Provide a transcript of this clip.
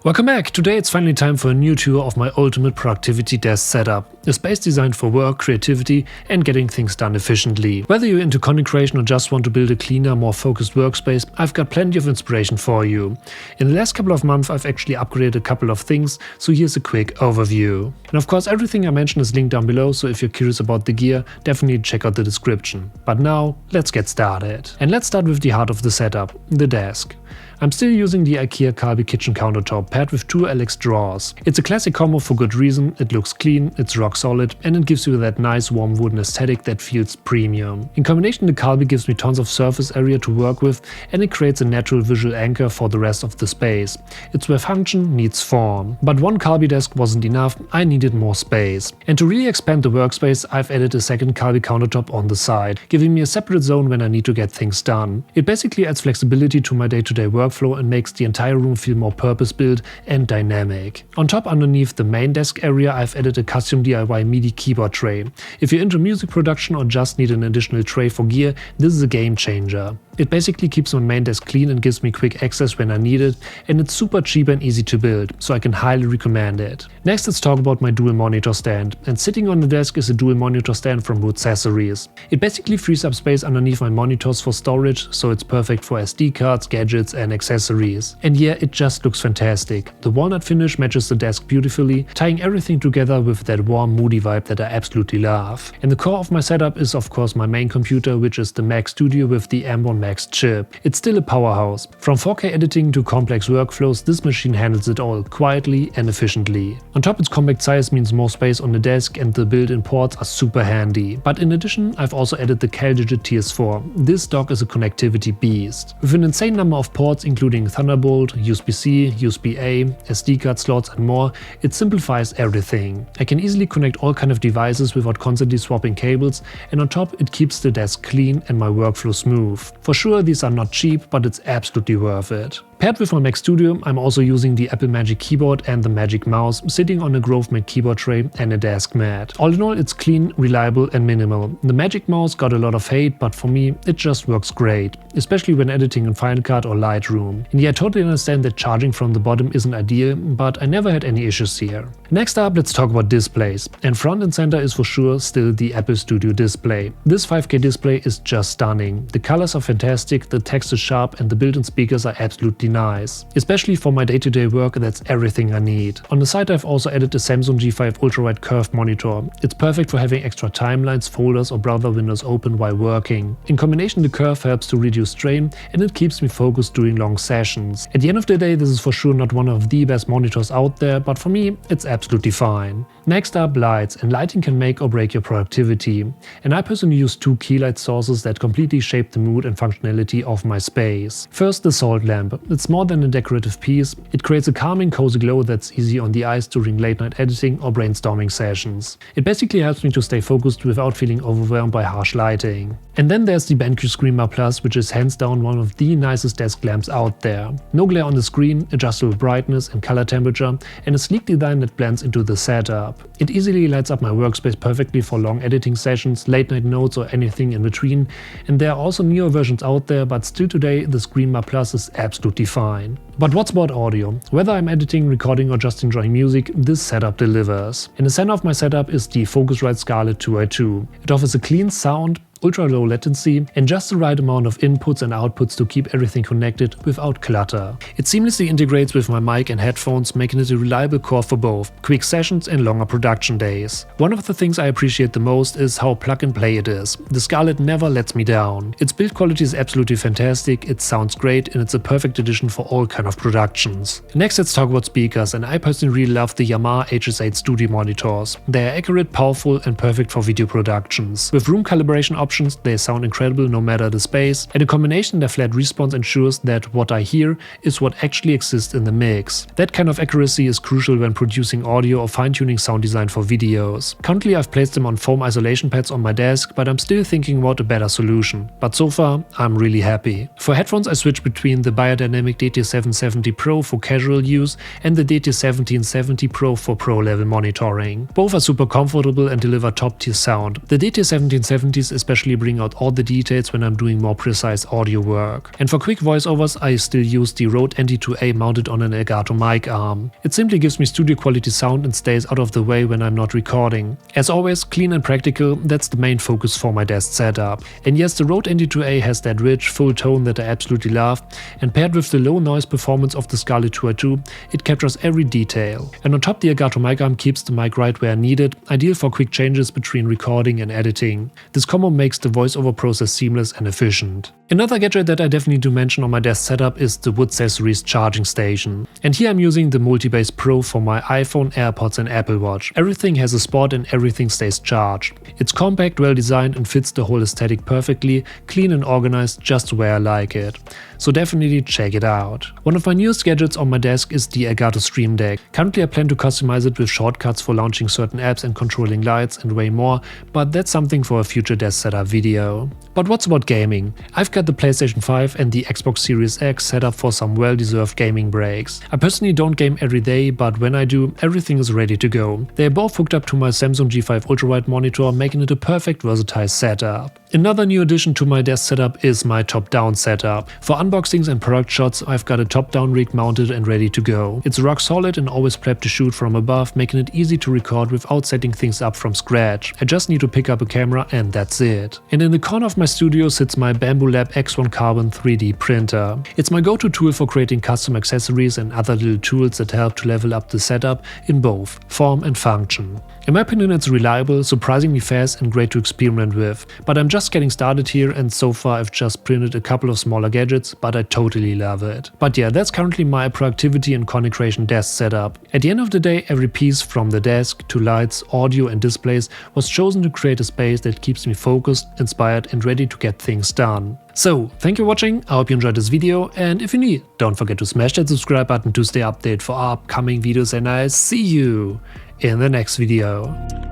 Welcome back! Today it's finally time for a new tour of my ultimate productivity desk setup. A space designed for work, creativity and getting things done efficiently. Whether you're into content creation or just want to build a cleaner, more focused workspace, I've got plenty of inspiration for you. In the last couple of months I've actually upgraded a couple of things, so here's a quick overview. And of course everything I mentioned is linked down below, so if you're curious about the gear, definitely check out the description. But now, let's get started. And let's start with the heart of the setup, the desk. I'm still using the Ikea Karlby kitchen countertop paired with two LX drawers. It's a classic combo for good reason, it looks clean, it's rock solid and it gives you that nice warm wooden aesthetic that feels premium. In combination, the Karlby gives me tons of surface area to work with and it creates a natural visual anchor for the rest of the space. It's where function meets form. But one Karlby desk wasn't enough, I needed more space. And to really expand the workspace, I've added a second Karlby countertop on the side, giving me a separate zone when I need to get things done. It basically adds flexibility to my day-to-day workflow and makes the entire room feel more purpose-built and dynamic. On top, underneath the main desk area, I've added a custom DIY MIDI keyboard tray. If you're into music production or just need an additional tray for gear, this is a game changer. It basically keeps my main desk clean and gives me quick access when I need it, and it's super cheap and easy to build, so I can highly recommend it. Next, let's talk about my dual monitor stand. And sitting on the desk is a dual monitor stand from Woodcessories. It basically frees up space underneath my monitors for storage, so it's perfect for SD cards, gadgets and accessories. And yeah, it just looks fantastic. The walnut finish matches the desk beautifully, tying everything together with that warm, moody vibe that I absolutely love. And the core of my setup is of course my main computer, which is the Mac Studio with the M1 Max chip. It's still a powerhouse. From 4K editing to complex workflows, this machine handles it all quietly and efficiently. On top, its compact size means more space on the desk and the built-in ports are super handy. But in addition, I've also added the CalDigit TS4. This dock is a connectivity beast. With an insane number of ports including Thunderbolt, USB-C, USB-A, SD card slots and more, it simplifies everything. I can easily connect all kind of devices without constantly swapping cables, and on top it keeps the desk clean and my workflow smooth. For sure, these are not cheap, but it's absolutely worth it. Paired with my Mac Studio, I'm also using the Apple Magic Keyboard and the Magic Mouse, sitting on a Grove Mac keyboard tray and a desk mat. All in all, it's clean, reliable and minimal. The Magic Mouse got a lot of hate, but for me, it just works great, especially when editing in Final Cut or Lightroom. And yeah, I totally understand that charging from the bottom isn't ideal, but I never had any issues here. Next up, let's talk about displays. And front and center is for sure still the Apple Studio display. This 5K display is just stunning. The colors are fantastic, the text is sharp and the built-in speakers are absolutely nice. Especially for my day-to-day work, that's everything I need. On the side, I've also added a Samsung G5 ultrawide curved monitor. It's perfect for having extra timelines, folders or browser windows open while working. In combination, the curve helps to reduce strain and it keeps me focused during long sessions. At the end of the day, this is for sure not one of the best monitors out there, but for me, it's absolutely fine. Next up, lights, and lighting can make or break your productivity. And I personally use two key light sources that completely shape the mood and functionality of my space. First, the salt lamp. It's more than a decorative piece. It creates a calming, cozy glow that's easy on the eyes during late night editing or brainstorming sessions. It basically helps me to stay focused without feeling overwhelmed by harsh lighting. And then there's the BenQ Screamer Plus, which is hands down one of the nicest desk lamps out there. No glare on the screen, adjustable brightness and color temperature, and a sleek design that blends into the setup. It easily lights up my workspace perfectly for long editing sessions, late night notes or anything in between. And there are also newer versions out there, but still today the Screamer Plus is absolutely fine. But what's about audio? Whether I'm editing, recording or just enjoying music, this setup delivers. In the center of my setup is the Focusrite Scarlett 2i2. It offers a clean sound, ultra low latency and just the right amount of inputs and outputs to keep everything connected without clutter. It seamlessly integrates with my mic and headphones, making it a reliable core for both quick sessions and longer production days. One of the things I appreciate the most is how plug and play it is. The Scarlett never lets me down. Its build quality is absolutely fantastic, it sounds great and it's a perfect addition for all kind of productions. Next, let's talk about speakers, and I personally really love the Yamaha HS8 Studio monitors. They are accurate, powerful and perfect for video productions. With room calibration options, they sound incredible no matter the space, and in combination their flat response ensures that what I hear is what actually exists in the mix. That kind of accuracy is crucial when producing audio or fine-tuning sound design for videos. Currently I've placed them on foam isolation pads on my desk, but I'm still thinking about a better solution. But so far, I'm really happy. For headphones I switched between the Biodynamic DT770 Pro for casual use and the DT1770 Pro for pro-level monitoring. Both are super comfortable and deliver top-tier sound. The DT1770s especially especially bring out all the details when I'm doing more precise audio work. And for quick voiceovers, I still use the Rode NT2A mounted on an Elgato mic arm. It simply gives me studio quality sound and stays out of the way when I'm not recording. As always, clean and practical, that's the main focus for my desk setup. And yes, the Rode NT2A has that rich, full tone that I absolutely love, and paired with the low noise performance of the Scarlett 2i2, it captures every detail. And on top, the Elgato mic arm keeps the mic right where needed, ideal for quick changes between recording and editing. This combo makes the voiceover process seamless and efficient. Another gadget that I definitely do mention on my desk setup is the Woodcessories charging station. And here I'm using the Multibase Pro for my iPhone, AirPods and Apple Watch. Everything has a spot and everything stays charged. It's compact, well designed and fits the whole aesthetic perfectly, clean and organized just the way I like it. So definitely check it out. One of my newest gadgets on my desk is the Elgato Stream Deck. Currently I plan to customize it with shortcuts for launching certain apps and controlling lights and way more, but that's something for a future desk setup video. But what's about gaming? I've got the PlayStation 5 and the Xbox Series X set up for some well-deserved gaming breaks. I personally don't game every day, but when I do, everything is ready to go. They are both hooked up to my Samsung G5 ultrawide monitor, making it a perfect versatile setup. Another new addition to my desk setup is my top-down setup. For unboxings and product shots, I've got a top-down rig mounted and ready to go. It's rock solid and always prepped to shoot from above, making it easy to record without setting things up from scratch. I just need to pick up a camera and that's it. And in the corner of my studio sits my Bamboo Lab X1 Carbon 3D printer. It's my go-to tool for creating custom accessories and other little tools that help to level up the setup in both form and function. In my opinion, it's reliable, surprisingly fast and great to experiment with. But I'm just getting started here, and so far I've just printed a couple of smaller gadgets, but I totally love it. But yeah, that's currently my productivity and content creation desk setup. At the end of the day, every piece from the desk to lights, audio and displays was chosen to create a space that keeps me focused, inspired and ready to get things done. So, thank you for watching, I hope you enjoyed this video, and if you need, don't forget to smash that subscribe button to stay updated for upcoming videos, and I'll see you in the next video.